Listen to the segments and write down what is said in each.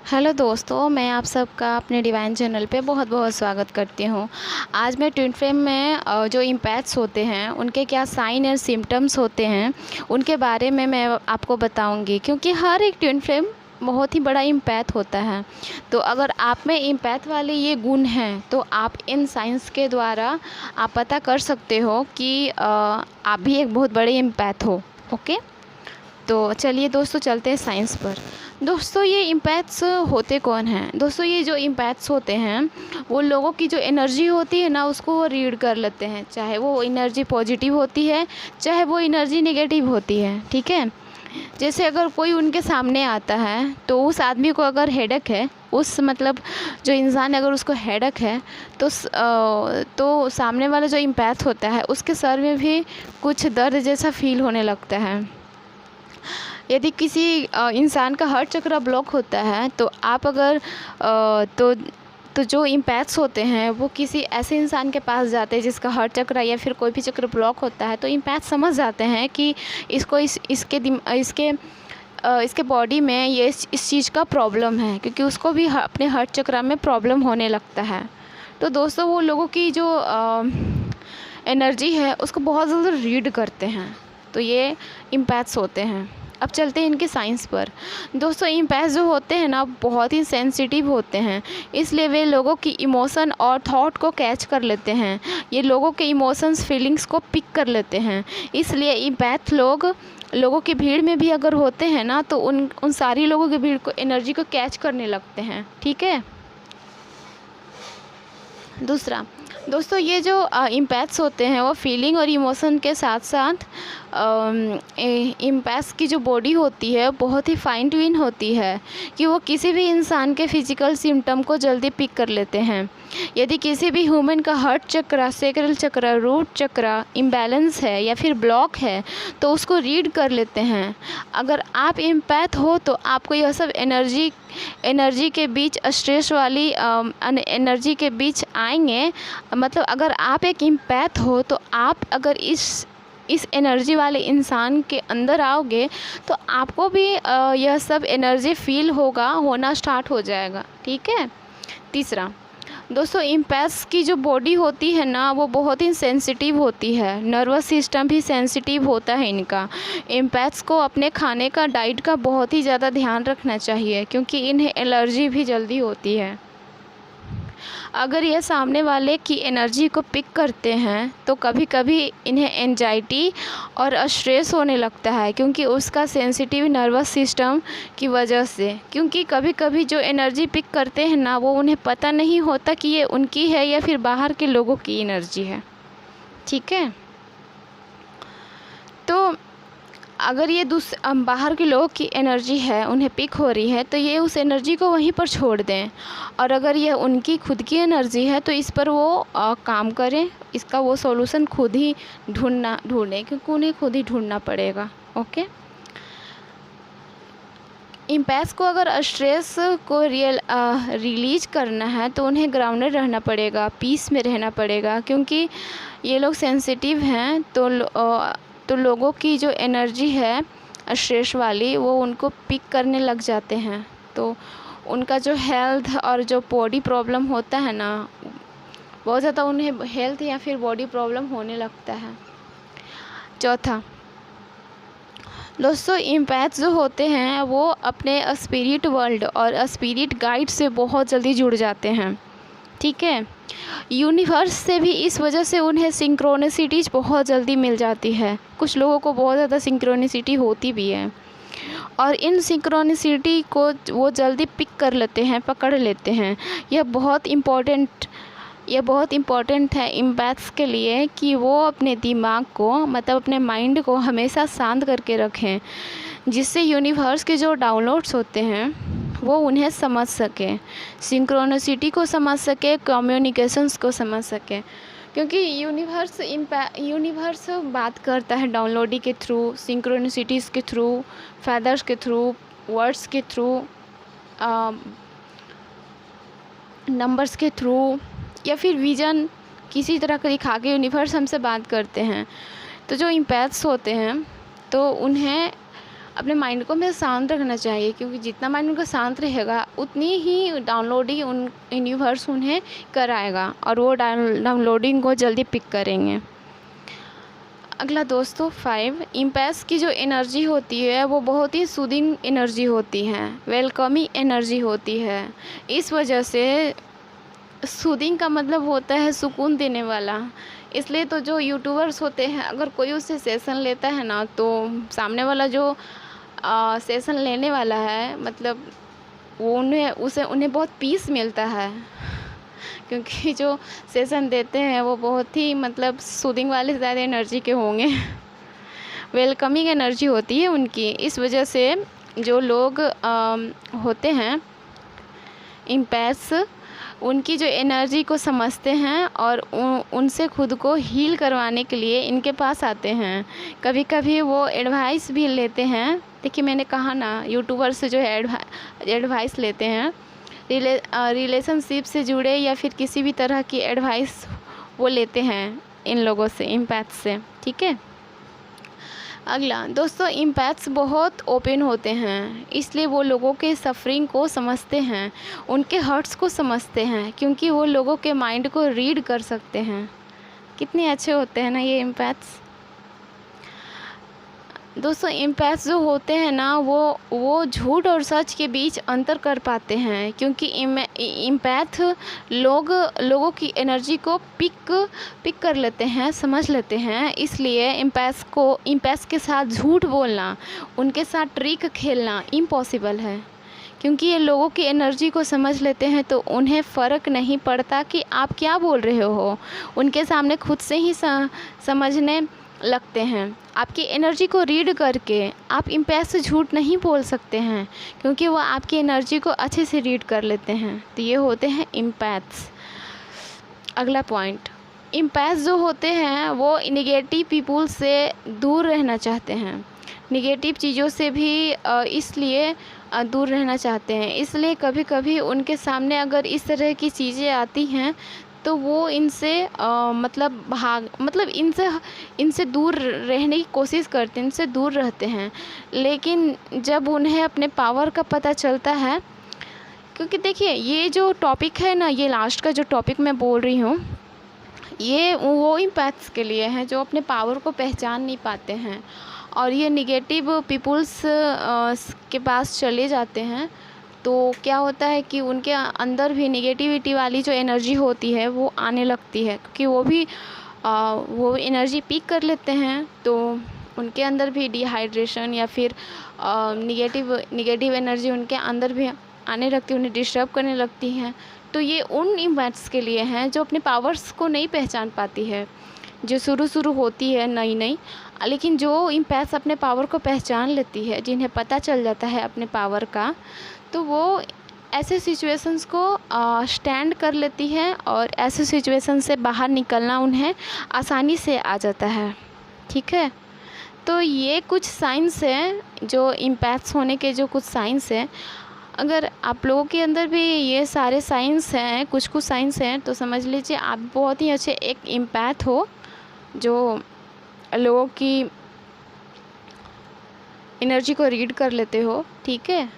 Hello दोस्तों, मैं आप सबका अपने डिवाइन चैनल पे बहुत बहुत स्वागत करती हूँ। आज मैं ट्विन फ्लेम में जो इम्पैक्ट्स होते हैं उनके क्या साइन एंड सिम्टम्स होते हैं उनके बारे में मैं आपको बताऊँगी, क्योंकि हर एक ट्विन फ्लेम बहुत ही बड़ा इम्पैक्ट होता है। तो अगर आप में इम्पैक्ट वाले ये गुण हैं तो आप इन साइंस के द्वारा आप पता कर सकते हो कि आप भी एक बहुत बड़े इम्पैक्ट हो। ओके, तो चलिए दोस्तों चलते हैं साइंस पर। दोस्तों ये इम्पैक्ट्स होते कौन हैं? दोस्तों ये जो इम्पैक्ट्स होते हैं वो लोगों की जो एनर्जी होती है ना उसको वो रीड कर लेते हैं, चाहे वो एनर्जी पॉजिटिव होती है चाहे वो एनर्जी नेगेटिव होती है। ठीक है, जैसे अगर कोई उनके सामने आता है तो उस आदमी को अगर हेडेक है, उस मतलब जो इंसान अगर उसको हेडेक है तो सामने वाला जो इम्पैक्ट होता है उसके सर में भी कुछ दर्द जैसा फील होने लगता है। यदि किसी इंसान का हार्ट चक्र ब्लॉक होता है तो आप अगर तो जो इम्पैक्ट्स होते हैं वो किसी ऐसे इंसान के पास जाते हैं जिसका हार्ट चक्र या फिर कोई भी चक्र ब्लॉक होता है, तो इम्पैक्ट समझ जाते हैं कि इसको इसके बॉडी में ये इस चीज़ का प्रॉब्लम है, क्योंकि उसको भी अपने हार्ट चक्र में प्रॉब्लम होने लगता है। तो दोस्तों वो लोगों की जो एनर्जी है उसको बहुत ज़्यादा रीड करते हैं, तो ये इम्पैक्ट्स होते हैं। अब चलते हैं इनके साइंस पर। दोस्तों इम्पैक्ट्स जो होते हैं ना बहुत ही सेंसिटिव होते हैं, इसलिए वे लोगों की इमोशन और थॉट को कैच कर लेते हैं। ये लोगों के इमोशंस फीलिंग्स को पिक कर लेते हैं, इसलिए इम्पैक्ट लोगों की भीड़ में भी अगर होते हैं ना तो उन सारी लोगों की भीड़ को एनर्जी को कैच करने लगते हैं। ठीक है, दूसरा दोस्तों ये जो इम्पैक्ट्स होते हैं वो फीलिंग और इमोशन के साथ साथ इम्पैक्ट्स की जो बॉडी होती है बहुत ही फाइन ट्यून होती है कि वो किसी भी इंसान के फिजिकल सिम्टम को जल्दी पिक कर लेते हैं। यदि किसी भी ह्यूमन का हार्ट चक्र, सैक्रल चक्र, रूट चक्र इम्बैलेंस है या फिर ब्लॉक है तो उसको रीड कर लेते हैं। अगर आप इम्पैक्ट हो तो आपको यह सब एनर्जी के बीच स्ट्रेस वाली एनर्जी के बीच आएंगे। मतलब अगर आप एक इम्पैक्ट हो तो आप अगर इस एनर्जी वाले इंसान के अंदर आओगे तो आपको भी यह सब एनर्जी फील होना स्टार्ट हो जाएगा। ठीक है, तीसरा दोस्तों इम्पैक्ट्स की जो बॉडी होती है ना वो बहुत ही सेंसिटिव होती है, नर्वस सिस्टम भी सेंसिटिव होता है इनका। इम्पैक्ट्स को अपने खाने का, डाइट का बहुत ही ज़्यादा ध्यान रखना चाहिए, क्योंकि इन्हें एलर्जी भी जल्दी होती है। अगर ये सामने वाले की एनर्जी को पिक करते हैं तो कभी कभी इन्हें एंजाइटी और स्ट्रेस होने लगता है, क्योंकि उसका सेंसिटिव नर्वस सिस्टम की वजह से। क्योंकि कभी कभी जो एनर्जी पिक करते हैं ना वो उन्हें पता नहीं होता कि ये उनकी है या फिर बाहर के लोगों की एनर्जी है। ठीक है, तो अगर ये बाहर के लोगों की एनर्जी है उन्हें पिक हो रही है तो ये उस एनर्जी को वहीं पर छोड़ दें, और अगर ये उनकी खुद की एनर्जी है तो इस पर वो काम करें, इसका वो सॉल्यूशन खुद ही ढूंढें, क्योंकि उन्हें खुद ही ढूंढना पड़ेगा। ओके, इम्पैक्ट्स को अगर स्ट्रेस को रिलीज करना है तो उन्हें ग्राउंडेड रहना पड़ेगा, पीस में रहना पड़ेगा, क्योंकि ये लोग सेंसिटिव हैं। तो लोगों की जो एनर्जी है स्ट्रेस वाली वो उनको पिक करने लग जाते हैं, तो उनका जो हेल्थ और जो बॉडी प्रॉब्लम होता है ना बहुत ज़्यादा उन्हें हेल्थ या फिर बॉडी प्रॉब्लम होने लगता है। चौथा दोस्तों इम्पैक्ट्स जो होते हैं वो अपने स्पिरिट वर्ल्ड और स्पिरिट गाइड से बहुत जल्दी जुड़ जाते हैं। ठीक है, यूनिवर्स से भी इस वजह से उन्हें सिंक्रोनिसिटीज बहुत जल्दी मिल जाती है। कुछ लोगों को बहुत ज़्यादा सिंक्रोनिसिटी होती भी है, और इन सिंक्रोनिसिटी को वो जल्दी पिक कर लेते हैं, पकड़ लेते हैं। यह बहुत इम्पॉर्टेंट है इम्पैक्ट्स के लिए कि वो अपने दिमाग को, मतलब अपने माइंड को हमेशा शांत करके रखें, जिससे यूनिवर्स के जो डाउनलोड्स होते हैं वो उन्हें समझ सके, सिंक्रोनिसिटी को समझ सके, कम्युनिकेशंस को समझ सके। क्योंकि यूनिवर्स बात करता है डाउनलोडिंग के थ्रू, सिंक्रोनिसिटीज़ के थ्रू, फैदर्स के थ्रू, वर्ड्स के थ्रू, नंबर्स के थ्रू, या फिर विजन किसी तरह का दिखा के यूनिवर्स हमसे बात करते हैं। तो जो इम्पैक्ट्स होते हैं तो उन्हें अपने माइंड को हमें शांत रखना चाहिए, क्योंकि जितना माइंड उनका शांत रहेगा उतनी ही डाउनलोडिंग उन यूनिवर्स उन्हें कराएगा और वो डाउनलोडिंग को जल्दी पिक करेंगे। अगला दोस्तों 5, इम्पैस की जो एनर्जी होती है वो बहुत ही सूदिंग एनर्जी होती है, वेलकमिंग एनर्जी होती है। इस वजह से सूदिंग का मतलब होता है सुकून देने वाला। इसलिए तो जो यूट्यूबर्स होते हैं, अगर कोई उससे सेशन लेता है ना, तो सामने वाला जो सेशन लेने वाला है, मतलब वो उन्हें बहुत पीस मिलता है, क्योंकि जो सेशन देते हैं वो बहुत ही मतलब सूदिंग वाले ज़्यादा एनर्जी के होंगे, वेलकमिंग एनर्जी होती है उनकी। इस वजह से जो लोग होते हैं इम्पैस, उनकी जो एनर्जी को समझते हैं और उनसे खुद को हील करवाने के लिए इनके पास आते हैं। कभी कभी वो एडवाइस भी लेते हैं। देखिए मैंने कहा ना, यूट्यूबर से जो है एडवाइस लेते हैं, रिलेशनशिप से जुड़े या फिर किसी भी तरह की एडवाइस वो लेते हैं इन लोगों से, इम्पैथ्स से, ठीक है। अगला दोस्तों, इम्पैथ्स बहुत ओपन होते हैं, इसलिए वो लोगों के सफरिंग को समझते हैं, उनके हर्ट्स को समझते हैं, क्योंकि वो लोगों के माइंड को रीड कर सकते हैं। कितने अच्छे होते हैं ना ये इम्पैथ्स। दोस्तों इम्पैथ्स जो होते हैं ना, वो झूठ और सच के बीच अंतर कर पाते हैं, क्योंकि इम्पैथ लोगों की एनर्जी को पिक कर लेते हैं, समझ लेते हैं। इसलिए इम्पैथ्स के साथ झूठ बोलना, उनके साथ ट्रिक खेलना इम्पॉसिबल है, क्योंकि ये लोगों की एनर्जी को समझ लेते हैं, तो उन्हें फ़र्क नहीं पड़ता कि आप क्या बोल रहे हो। उनके सामने खुद से ही समझने लगते हैं। आपकी एनर्जी को रीड करके आप इम्पैथ्स से झूठ नहीं बोल सकते हैं, क्योंकि वो आपकी एनर्जी को अच्छे से रीड कर लेते हैं। तो ये होते हैं इम्पैथ्स। अगला पॉइंट, इम्पैथ्स जो होते हैं वो नेगेटिव पीपल से दूर रहना चाहते हैं, नेगेटिव चीज़ों से भी इसलिए दूर रहना चाहते हैं। इसलिए कभी कभी उनके सामने अगर इस तरह की चीज़ें आती हैं, तो वो इनसे इनसे दूर रहने की कोशिश करते हैं, इनसे दूर रहते हैं। लेकिन जब उन्हें अपने पावर का पता चलता है, क्योंकि देखिए ये जो टॉपिक है ना, ये लास्ट का जो टॉपिक मैं बोल रही हूँ, ये वो इम्पैथ्स के लिए है जो अपने पावर को पहचान नहीं पाते हैं और ये निगेटिव पीपल्स के पास चले जाते हैं। तो क्या होता है कि उनके अंदर भी निगेटिविटी वाली जो एनर्जी होती है वो आने लगती है, क्योंकि वो एनर्जी पिक कर लेते हैं, तो उनके अंदर भी डिहाइड्रेशन या फिर निगेटिव एनर्जी उनके अंदर भी आने लगती है, उन्हें डिस्टर्ब करने लगती हैं। तो ये उन इम्पैथ्स के लिए हैं जो अपने पावर्स को नहीं पहचान पाती है, जो शुरू होती है नई, लेकिन जो इम्पैथ्स अपने पावर को पहचान लेती है, जिन्हें पता चल जाता है अपने पावर का, तो वो ऐसे सिचुएशंस को स्टैंड कर लेती है और ऐसे सिचुएशन से बाहर निकलना उन्हें आसानी से आ जाता है, ठीक है। तो ये कुछ साइंस हैं, जो इम्पैथ्स होने के जो कुछ साइंस हैं। अगर आप लोगों के अंदर भी ये सारे साइंस हैं, कुछ साइंस हैं, तो समझ लीजिए आप बहुत ही अच्छे एक इम्पैथ हो, जो लोगों की एनर्जी को रीड कर लेते हो, ठीक है।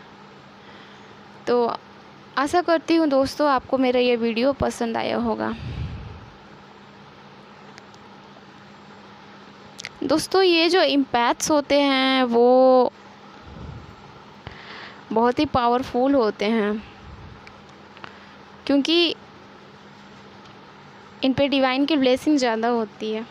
तो आशा करती हूँ दोस्तों आपको मेरा ये वीडियो पसंद आया होगा। दोस्तों ये जो इम्पैथ्स होते हैं वो बहुत ही पावरफुल होते हैं, क्योंकि इन पे डिवाइन की ब्लेसिंग ज़्यादा होती है।